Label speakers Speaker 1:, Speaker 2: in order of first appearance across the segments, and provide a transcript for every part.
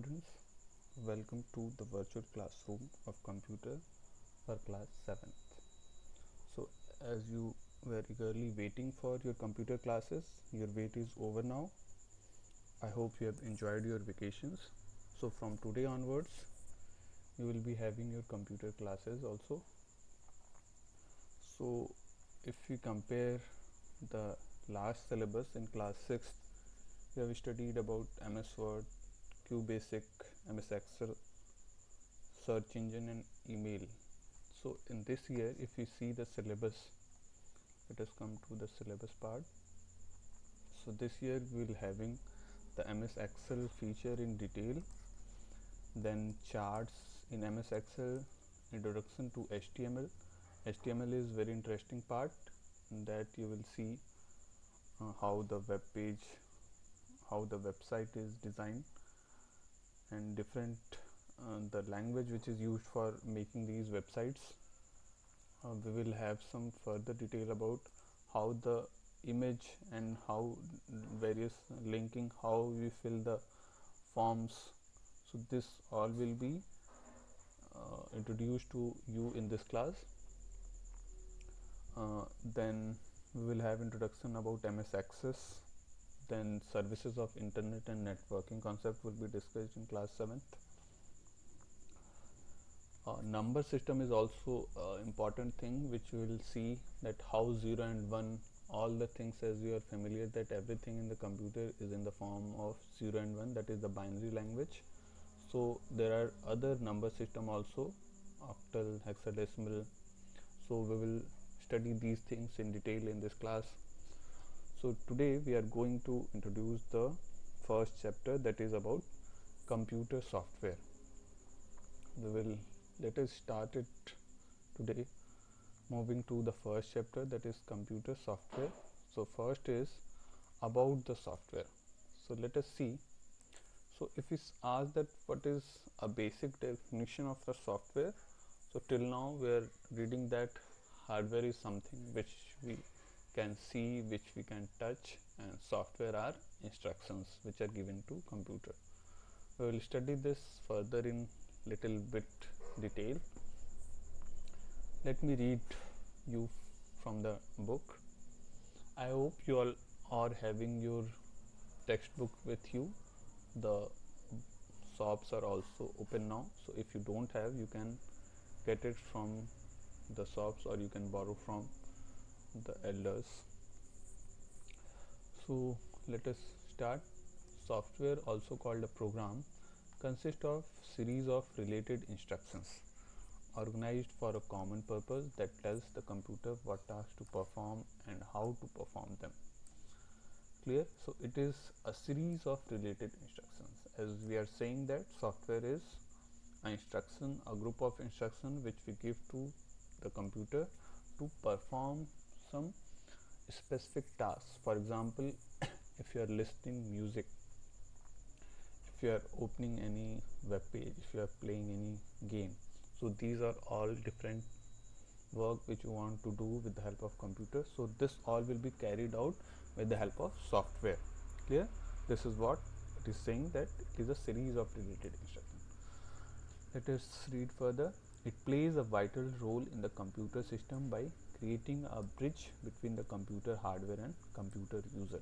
Speaker 1: students, welcome to the virtual classroom of computer for class 7th. So as you were eagerly waiting for your computer classes, your wait is over now. I hope you have enjoyed your vacations. So from today onwards, you will be having your computer classes also. So if we compare the last syllabus in class 6th, we have studied about MS Word, QBasic, MS Excel, search engine and email. So in this year, if you see the syllabus, let us come to the syllabus part. So this year we will having the MS Excel feature in detail, then charts in MS Excel, introduction to HTML. HTML is very interesting part that you will see how the web page, how the website is designed, and different the language which is used for making these websites. We will have some further detail about how the image and how various linking, how we fill the forms. So this all will be introduced to you in this class. Then we will have introduction about MS Access, then services of internet and networking concept will be discussed in class 7th. Number system is also important thing which we will see, that how 0 and 1, all the things, as you are familiar that everything in the computer is in the form of 0 and 1, that is the binary language. So there are other number system also, octal, hexadecimal. So we will study these things in detail in this class. So today we are going to introduce the first chapter, that is about computer software. Let us start it today, moving to the first chapter, that is computer software. So first is about the software. So let us see. So if we ask that what is a basic definition of the software, so till now we are reading that hardware is something which we can see, which we can touch, and software are instructions which are given to computer. We will study this further in little bit detail. Let me read you from the book. I hope you all are having your textbook with you. The shops are also open now, so if you don't have, you can get it from the shops or you can borrow from the elders. So let us start. Software, also called a program, consists of series of related instructions organized for a common purpose that tells the computer what tasks to perform and how to perform them. Clear? So it is a series of related instructions. As we are saying that software is an instruction, a group of instructions which we give to the computer to perform some specific tasks. For example, if you are listening music, if you are opening any web page, if you are playing any game, so these are all different work which you want to do with the help of computer. So this all will be carried out with the help of software. Clear? This is what it is saying, that it is a series of related instructions. Let us read further. It plays a vital role in the computer system by creating a bridge between the computer hardware and computer user.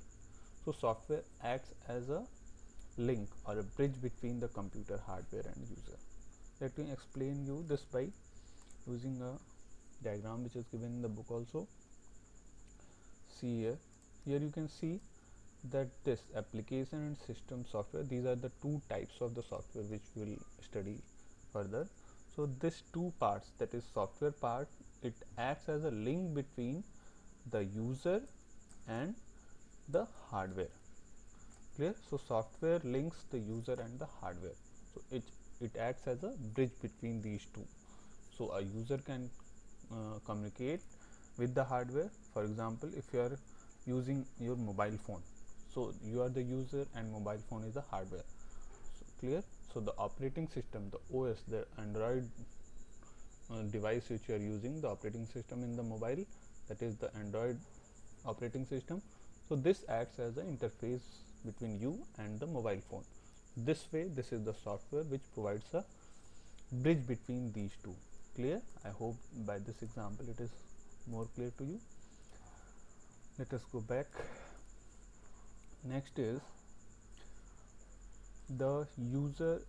Speaker 1: So software acts as a link or a bridge between the computer hardware and user. Let me explain you this by using a diagram which is given in the book also. See here you can see that this application and system software, these are the two types of the software which we will study further. So this two parts, that is software part, it acts as a link between the user and the hardware. Clear? So software links the user and the hardware. So it acts as a bridge between these two. So a user can communicate with the hardware. For example, if you are using your mobile phone, so you are the user and mobile phone is the hardware. So clear? So the operating system, the OS, the Android device which you are using, the operating system in the mobile, that is the Android operating system. So this acts as an interface between you and the mobile phone. This way, this is the software which provides a bridge between these two. Clear? I hope by this example it is more clear to you. Let us go back. Next is the user.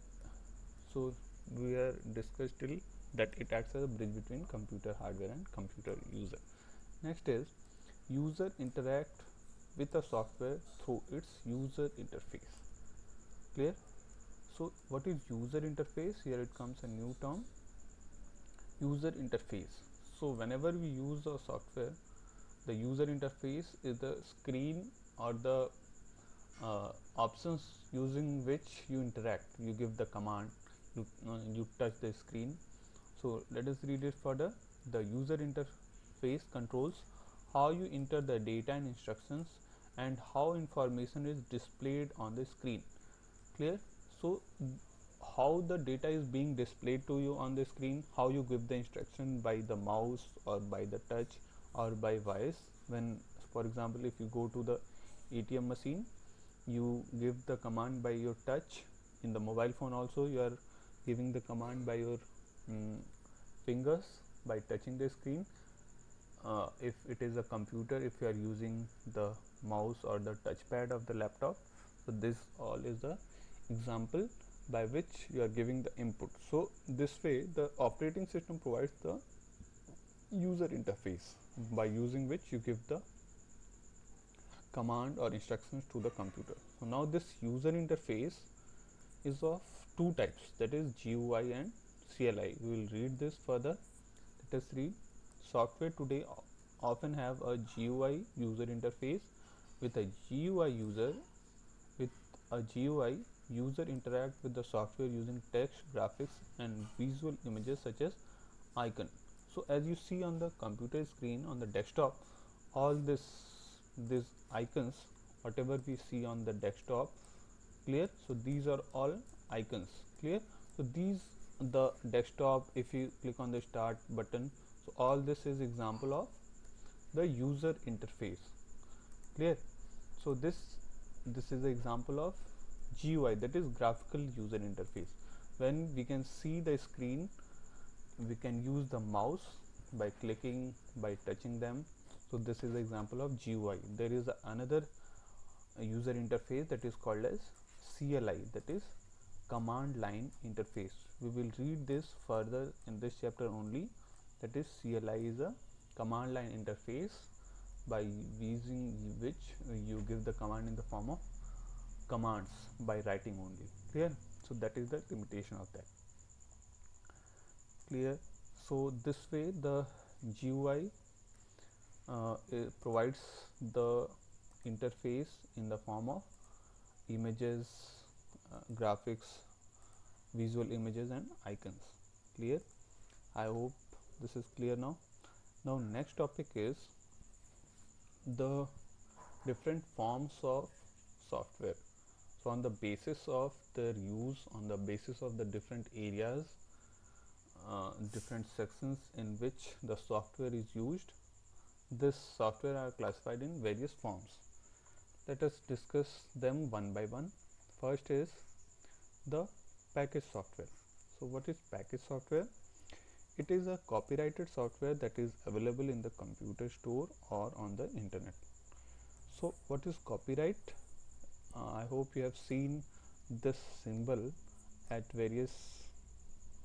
Speaker 1: So we are discussed till that it acts as a bridge between computer hardware and computer user. Next is user interact with a software through its user interface. Clear? So what is user interface? Here it comes a new term, user interface. So whenever we use a software, the user interface is the screen or the options using which you interact. You give the command, you touch the screen. So let us read it further. The user interface controls how you enter the data and instructions and how information is displayed on the screen. Clear? So how the data is being displayed to you on the screen, how you give the instruction by the mouse or by the touch or by voice. When, for example, if you go to the ATM machine, you give the command by your touch. In the mobile phone also you are giving the command by your fingers by touching the screen. If it is a computer, if you are using the mouse or the touchpad of the laptop. So this all is the example by which you are giving the input. So this way the operating system provides the user interface by using which you give the command or instructions to the computer. So now this user interface is of two types, that is GUI and CLI. We will read this further. Let us read. Software today often have a GUI user interface. With a GUI user, user interact with the software using text, graphics and visual images such as icon. So as you see on the computer screen on the desktop, all these icons, whatever we see on the desktop, clear? So these are all icons. Clear? So these, the desktop, if you click on the start button, so all this is example of the user interface. Clear? So this is the example of GUI, that is graphical user interface. When we can see the screen, we can use the mouse by clicking, by touching them. So this is the example of GUI. There is another user interface that is called as CLI, that is command line interface. We will read this further in this chapter only. That is CLI is a command line interface by using which you give the command in the form of commands by writing only. Clear? So that is the limitation of that. Clear? So this way the GUI provides the interface in the form of images, graphics, visual images and icons. Clear? I hope this is clear now. Now next topic is the different forms of software. So on the basis of their use, on the basis of the different areas, different sections in which the software is used, this software are classified in various forms. Let us discuss them one by one. First is the package software. So what is package software? It is a copyrighted software that is available in the computer store or on the internet. So what is copyright? I hope you have seen this symbol at various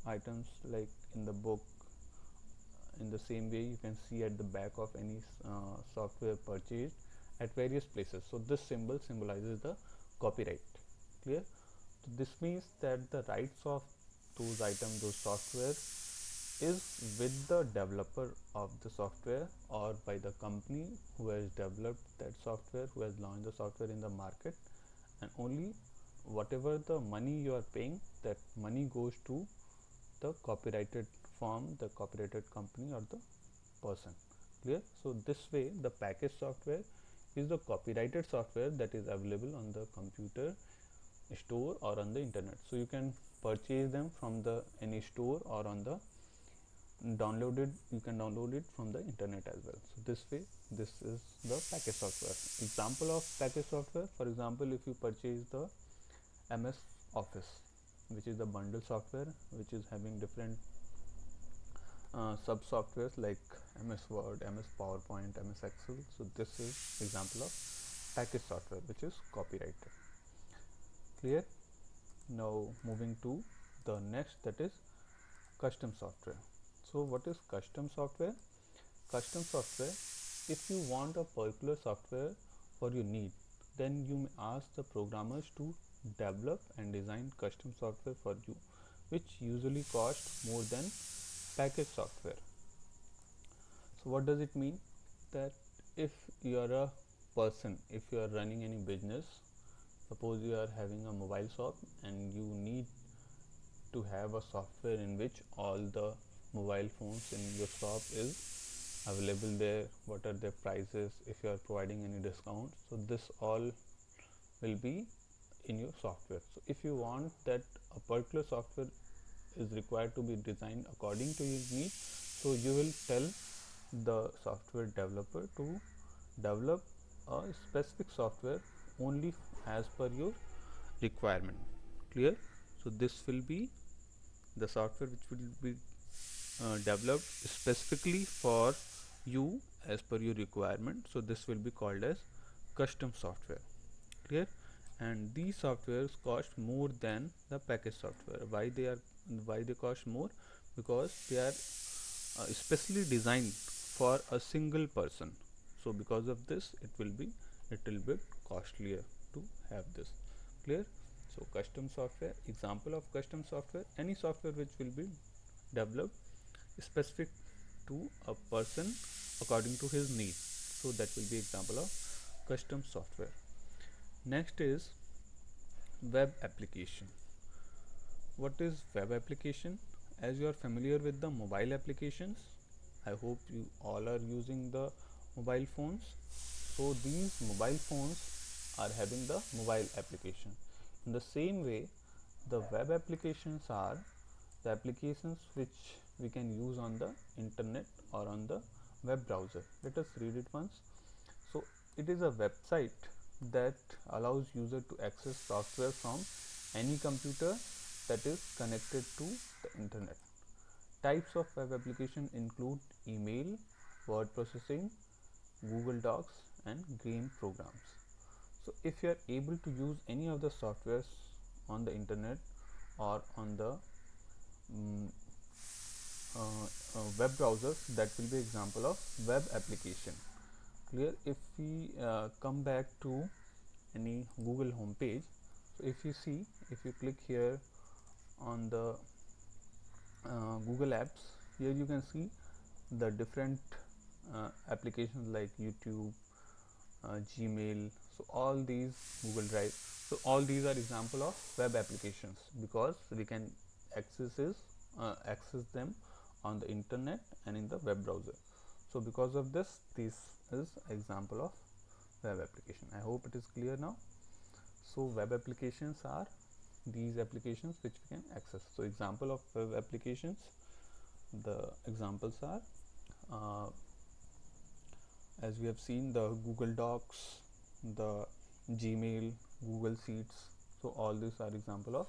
Speaker 1: items, like in the book. In the same way you can see at the back of any software purchased at various places. So this symbol symbolizes the copyright. Clear? So this means that the rights of those items, those software, is with the developer of the software or by the company who has developed that software, who has launched the software in the market, and only whatever the money you are paying, that money goes to the copyrighted firm, the copyrighted company or the person. Clear? So this way the package software is the copyrighted software that is available on the computer store or on the internet. So you can purchase them from the any store or on the downloaded, you can download it from the internet as well. So this way this is the package software. Example of package software, for example, if you purchase the MS Office, which is the bundle software, which is having different sub softwares like MS Word, MS PowerPoint, MS Excel. So this is example of package software, which is copyrighted. Clear? Now moving to the next, that is custom software. So what is custom software? Custom software, if you want a particular software for your need, then you may ask the programmers to develop and design custom software for you, which usually cost more than package software. So what does it mean? That if you are a person, if you are running any business, suppose you are having a mobile shop and you need to have a software in which all the mobile phones in your shop is available there, what are their prices, if you are providing any discount, so this all will be in your software. So if you want that a particular software is required to be designed according to your need, so you will tell the software developer to develop a specific software only as per your requirement. Clear? So this will be the software which will be developed specifically for you as per your requirement. So this will be called as custom software. Clear? And these softwares cost more than the package software. Why they cost more? Because they are specially designed for a single person. So because of this, it will be little bit costlier to have this. Clear? So custom software, example of custom software, any software which will be developed specific to a person according to his need. So that will be example of custom software. Next is web application. What is web application? As you are familiar with the mobile applications, I hope you all are using the mobile phones. So these mobile phones are having the mobile application. In the same way, the web applications are the applications which we can use on the internet or on the web browser. Let us read it once. So it is a website that allows user to access software from any computer that is connected to the internet. Types of web application include email, word processing, Google Docs, and game programs. So if you are able to use any of the softwares on the internet or on the um, web browsers, that will be example of web application. Clear? If we come back to any Google homepage, so if you see, if you click here on the Google apps, here you can see the different applications like YouTube, Gmail, so all these, Google Drive, so all these are example of web applications because we can access them on the internet and in the web browser. So because of this, this is example of web application. I hope it is clear now. So web applications are these applications which we can access. So example of web applications, the examples are as we have seen, the Google Docs, the Gmail, Google Sheets. So all these are example of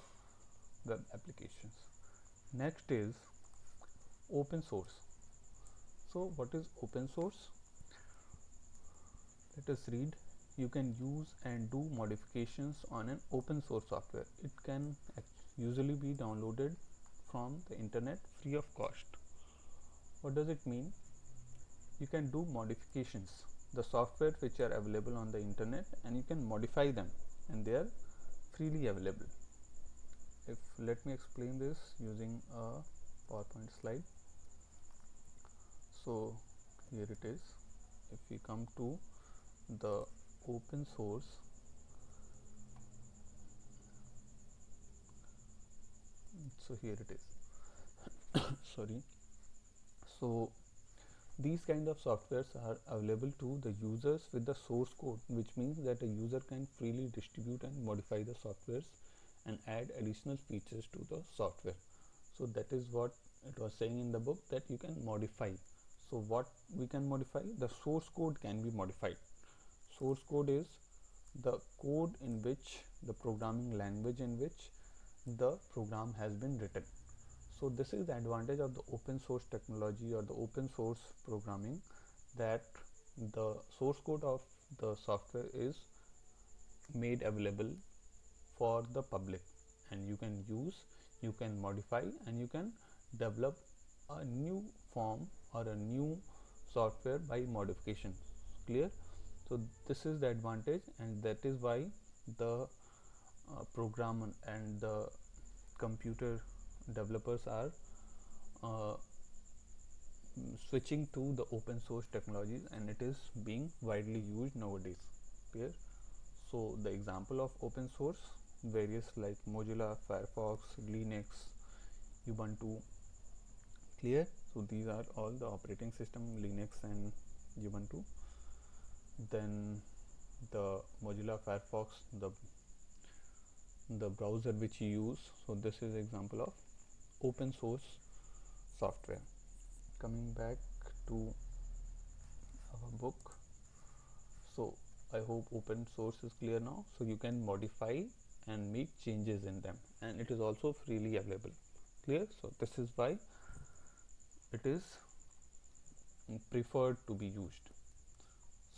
Speaker 1: web applications. Next is open source. So what is open source? Let us read. You can use and do modifications on an open source software. It can usually be downloaded from the internet free of cost. What does it mean? You can do modifications, the software which are available on the internet, and you can modify them and they are freely available. If let me explain this using a PowerPoint slide. So here it is. If we come to the open source, so here it is. Sorry. So these kind of softwares are available to the users with the source code, which means that a user can freely distribute and modify the softwares and add additional features to the software. So that is what it was saying in the book, that you can modify. So what we can modify? The source code can be modified. Source code is the code in which, the programming language in which the program has been written. So this is the advantage of the open source technology or the open source programming, that the source code of the software is made available for the public, and you can use, you can modify, and you can develop a new form or a new software by modification. Clear? So this is the advantage, and that is why the program and the computer developers are uh, switching to the open source technologies, and it is being widely used nowadays. Clear? So the example of open source, various like Mozilla, Firefox, Linux, Ubuntu. Clear? So these are all the operating system, Linux and Ubuntu. Then the Mozilla Firefox, the browser which you use. So this is example of open source software. Coming back to our book. So I hope open source is clear now. So you can modify and make changes in them, and it is also freely available. Clear? So this is why it is preferred to be used.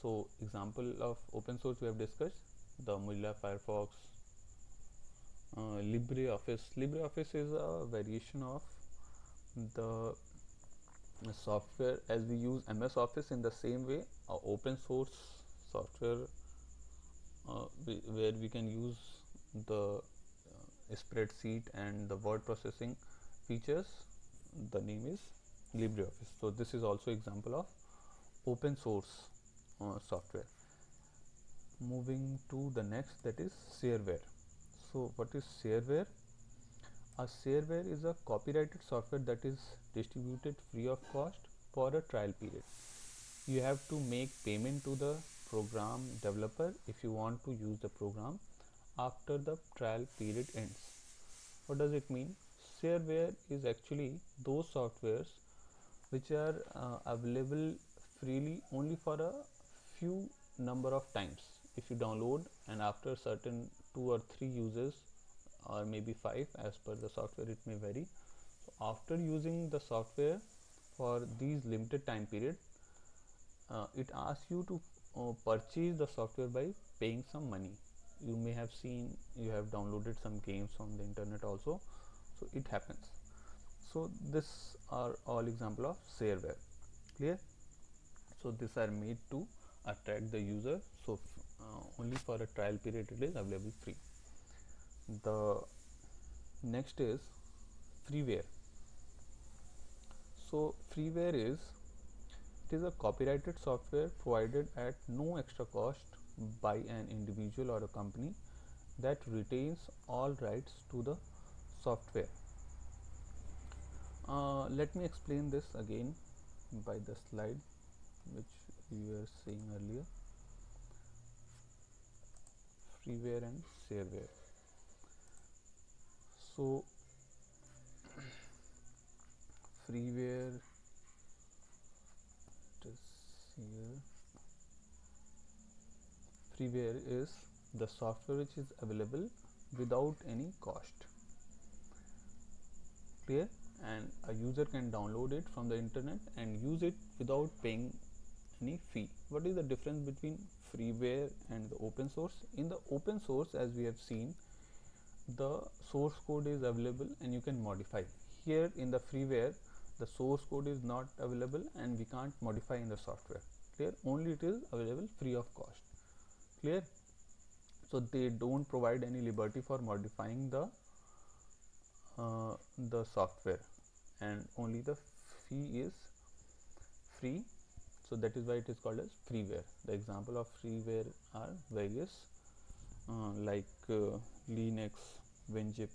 Speaker 1: So example of open source we have discussed: the Mozilla Firefox, LibreOffice. LibreOffice is a variation of the software as we use MS Office. In the same way, open source software where we can use the spreadsheet and the word processing features, the name is LibreOffice. So this is also example of open source software. Moving to the next, that is shareware. So what is shareware? A shareware is a copyrighted software that is distributed free of cost for a trial period. You have to make payment to the program developer if you want to use the program after the trial period ends. What does it mean? Shareware is actually those softwares which are available freely only for a few number of times. If you download, and after certain 2 or 3 uses, or maybe 5, as per the software it may vary. So after using the software for these limited time period, it asks you to purchase the software by paying some money. You may have seen, you have downloaded some games on the internet also, so it happens. So this are all example of shareware. Clear? So these are made to attract the user, so only for a trial period it is available free. The next is freeware. So freeware is, it is a copyrighted software provided at no extra cost by an individual or a company that retains all rights to the software. Let me explain this again by the slide which we were seeing earlier. Freeware and shareware. So freeware, it is here. Freeware is the software which is available without any cost. Clear? And a user can download it from the internet and use it without paying any fee. What is the difference between freeware and the open source? In the open source, as we have seen, the source code is available and you can modify. Here in the freeware, the source code is not available and we can't modify in the software. Clear? Only it is available free of cost. Clear? So they don't provide any liberty for modifying the software, and only the fee is free. So that is why it is called as freeware. The example of freeware are various like Linux, WinZip.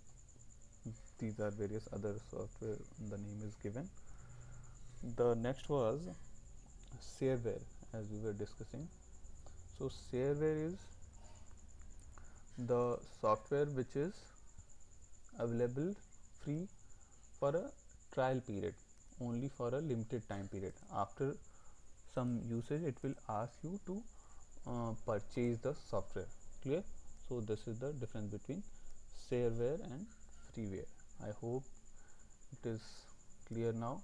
Speaker 1: These are various other software, the name is given. The next was shareware, as we were discussing. So shareware is the software which is available free for a trial period, only for a limited time period. After some usage, it will ask you to purchase the software. Clear? So this is the difference between shareware and shareware. I hope it is clear now.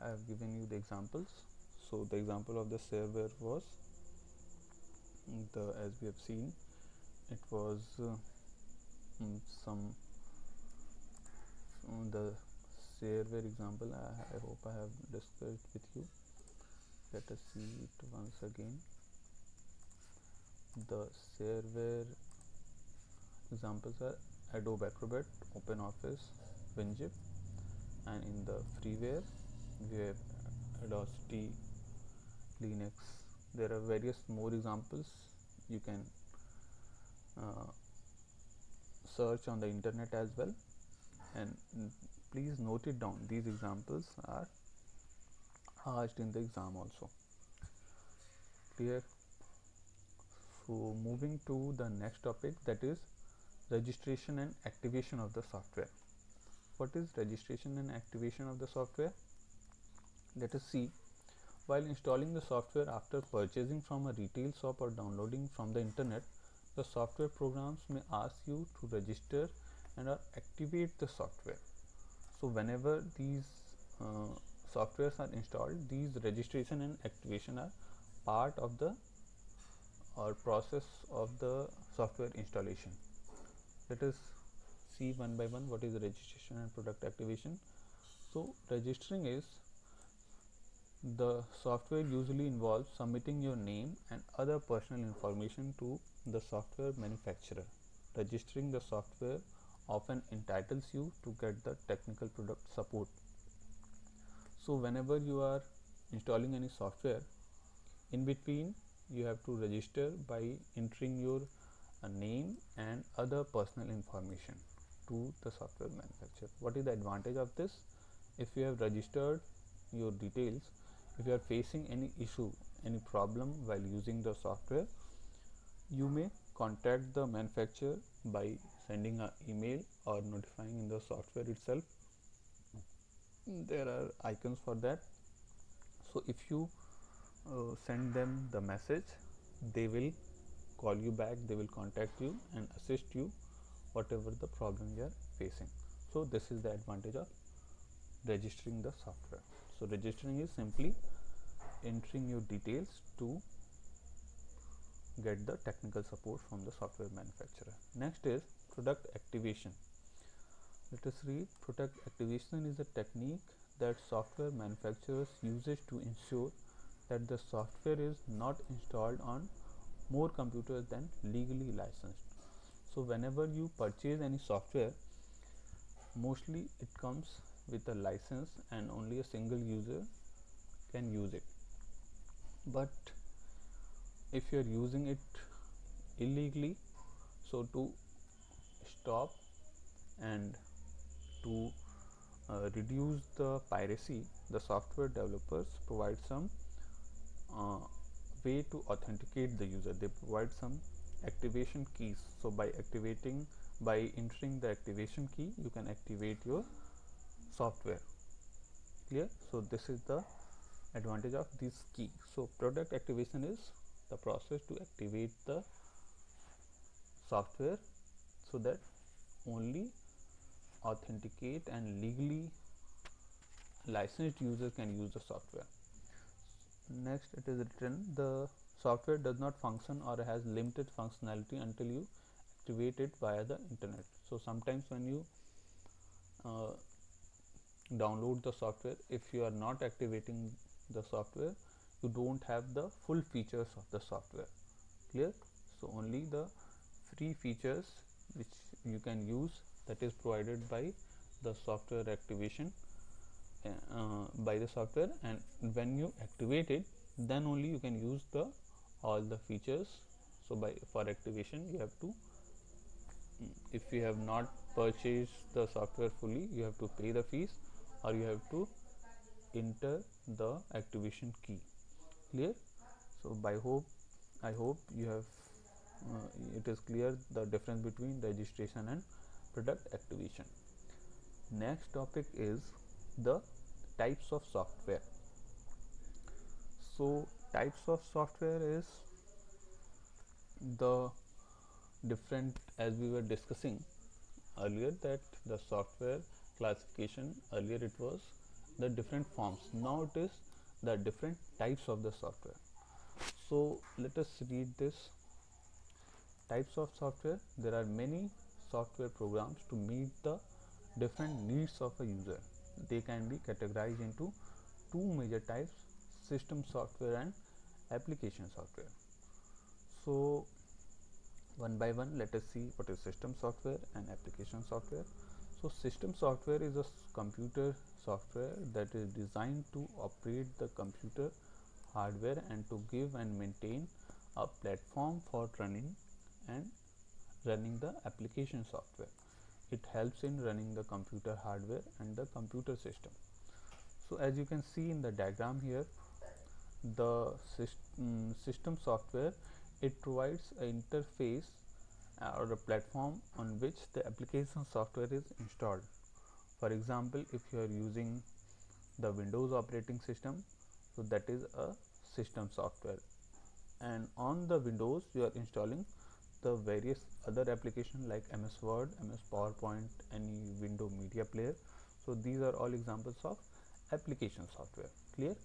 Speaker 1: I have given you the examples. So the example of the shareware was as we have seen, it was some the shareware example. I hope I have discussed with you. Let us see it once again. The shareware examples are Adobe Acrobat, OpenOffice, WinZip, and in the freeware we have Audacity, Linux. There are various more examples. You can search on the internet as well, and please note it down. These examples are asked in the exam also. Clear? So moving to the next topic, that is registration and activation of the software. What is registration and activation of the software? Let us see. While installing the software after purchasing from a retail shop or downloading from the internet, the software programs may ask you to register and or activate the software. So whenever these softwares are installed, these registration and activation are part of the process of the software installation. Let us see one by one what is registration and product activation. So registering is the software usually involves submitting your name and other personal information to the software manufacturer. Registering the software often entitles you to get the technical product support. So whenever you are installing any software, in between you have to register by entering your name and other personal information to the software manufacturer. What is the advantage of this? If you have registered your details, if you are facing any issue, any problem while using the software, you may contact the manufacturer by sending an email or notifying in the software itself. There are icons for that. So if you send them the message, they will call you back, they will contact you and assist you whatever the problem you are facing. So this is the advantage of registering the software. So registering is simply entering your details to get the technical support from the software manufacturer. Next is product activation. Let us read. Product activation is a technique that software manufacturers uses to ensure that the software is not installed on more computers than legally licensed. So whenever you purchase any software, mostly it comes with a license and only a single user can use it. But if you are using it illegally, so to stop and to reduce the piracy, the software developers provide some way to authenticate the user. They provide some activation keys. So by entering the activation key, you can activate your software. Clear? So this is the advantage of this key. So product activation is the process to activate the software so that only authenticate and legally licensed users can use the software. Next, it is written, the software does not function or has limited functionality until you activate it via the internet. So sometimes when you download the software, if you are not activating the software, you don't have the full features of the software. Clear? So only the free features which you can use, that is provided by the software activation by the software, and when you activate it, then only you can use the all the features. So for activation you have to, if you have not purchased the software fully, you have to pay the fees or you have to enter the activation key. Clear? So I hope you have it is clear the difference between registration and product activation. Next topic is the types of software. So types of software is the different, as we were discussing earlier, that the software classification. Earlier it was the different forms, now it is the different types of the software. So let us read this. Types of software. There are many software programs to meet the different needs of a user. They can be categorized into two major types: system software and application software. So one by one, let us see what is system software and application software. So system software is a computer software that is designed to operate the computer hardware and to give and maintain a platform for running the application software. It helps in running the computer hardware and the computer system. So as you can see in the diagram here, the system software, it provides an interface or a platform on which the application software is installed. For example, if you are using the Windows operating system, so that is a system software, and on the Windows you are installing the various other applications like MS Word, MS PowerPoint, any window media player. So these are all examples of application software. Clear?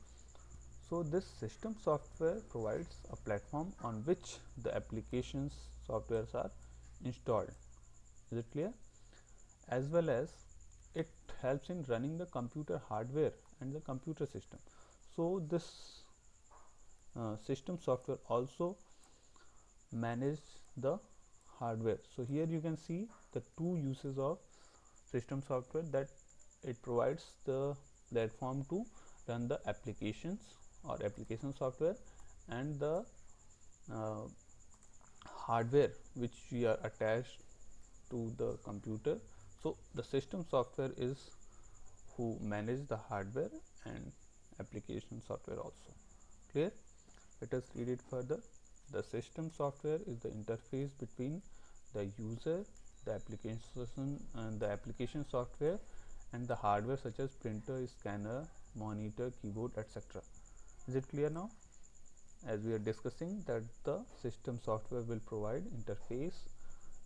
Speaker 1: So this system software provides a platform on which the applications softwares are installed. Is it clear? As well as it helps in running the computer hardware and the computer system. So this system software also manage the hardware. So here you can see the two uses of system software, that it provides the platform to run the applications or application software, and the uh, hardware which we are attached to the computer. So the system software is who manage the hardware and application software also. Clear? Let us read it further. The system software is the interface between the user, the application software, and the hardware such as printer, scanner, monitor, keyboard, etc. Is it clear now? As we are discussing that the system software will provide interface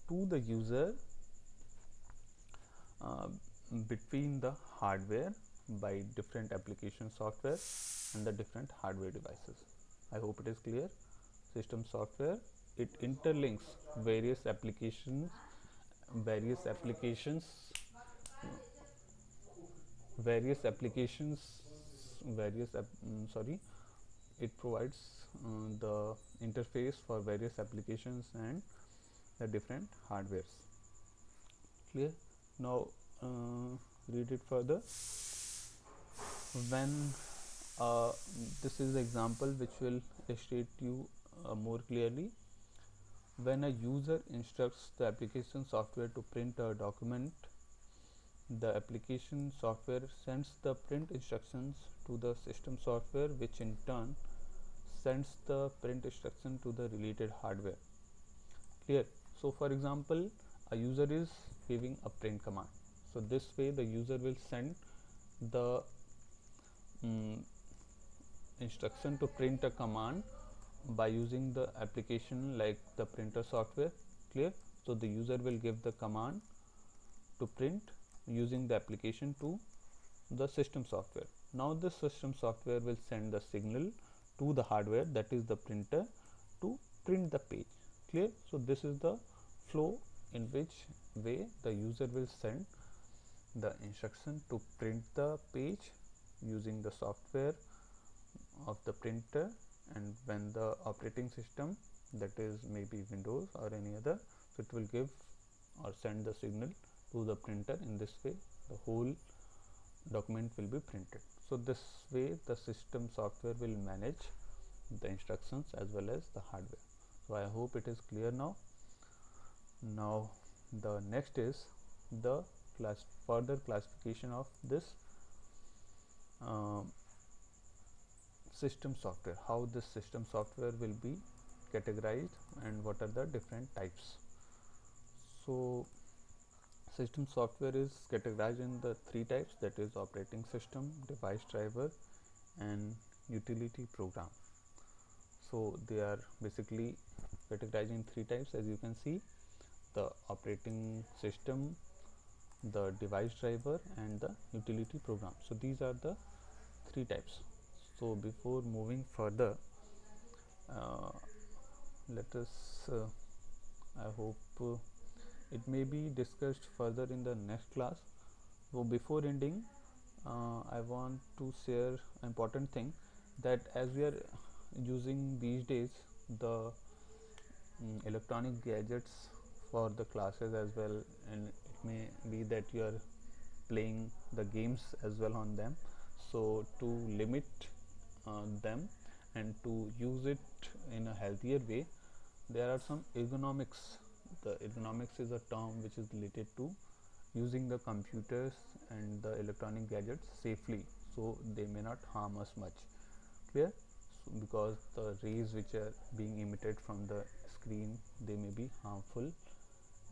Speaker 1: to the user uh, between the hardware by different application software and the different hardware devices. I hope it is clear. System software, it interlinks various applications various applications various applications various sorry it provides the interface for various applications and the different hardwares. Clear? Now read it further. When this is the example which will illustrate you more clearly. When a user instructs the application software to print a document, the application software sends the print instructions to the system software, which in turn sends the print instruction to the related hardware. Clear? So for example, a user is giving a print command. So this way the user will send the instruction to print a command by using the application like the printer software. Clear? So the user will give the command to print using the application to the system software. Now this system software will send the signal to the hardware, that is the printer, to print the page. Clear? So this is the flow in which way the user will send the instruction to print the page using the software of the printer, and when the operating system, that is maybe Windows or any other, so it will give or send the signal to the printer. In this way the whole document will be printed. So this way the system software will manage the instructions as well as the hardware. So I hope it is clear now. Now the next is the further classification of this system software, how this system software will be categorized and what are the different types. So system software is categorized in the three types, that is operating system, device driver, and utility program. So they are basically categorized in three types. As you can see, the operating system, the device driver, and the utility program. So these are the three types. So before moving further, uh, let us I hope it may be discussed further in the next class. So before ending, I want to share an important thing, that as we are using these days the electronic gadgets for the classes as well, and it may be that you are playing the games as well on them. So to limit them and to use it in a healthier way, there are some ergonomics. The ergonomics is a term which is related to using the computers and the electronic gadgets safely, so they may not harm us much. Clear? So because the rays which are being emitted from the screen, they may be harmful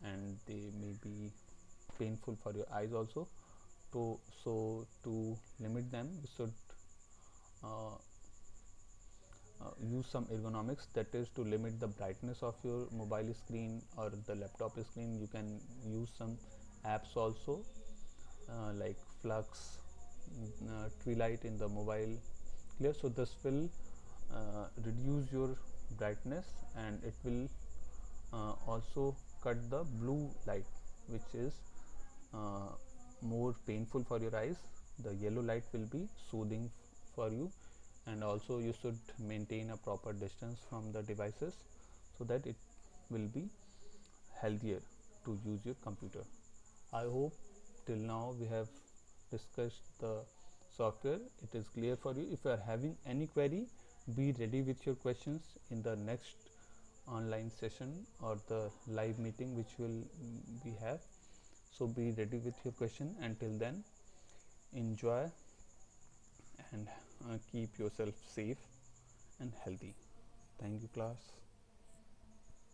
Speaker 1: and they may be painful for your eyes also. So to limit them, we should uh, use some ergonomics, that is to limit the brightness of your mobile screen or the laptop screen. You can use some apps also, like Flux, Twilight in the mobile. Clear? So this will reduce your brightness, and it will also cut the blue light, which is uh, more painful for your eyes. The yellow light will be soothing for you, and also you should maintain a proper distance from the devices so that it will be healthier to use your computer. I hope till now we have discussed the software. It is clear for you. If you are having any query, be ready with your questions in the next online session or the live meeting which will we have. So be ready with your question. Until then, enjoy and keep yourself safe and healthy. Thank you, class.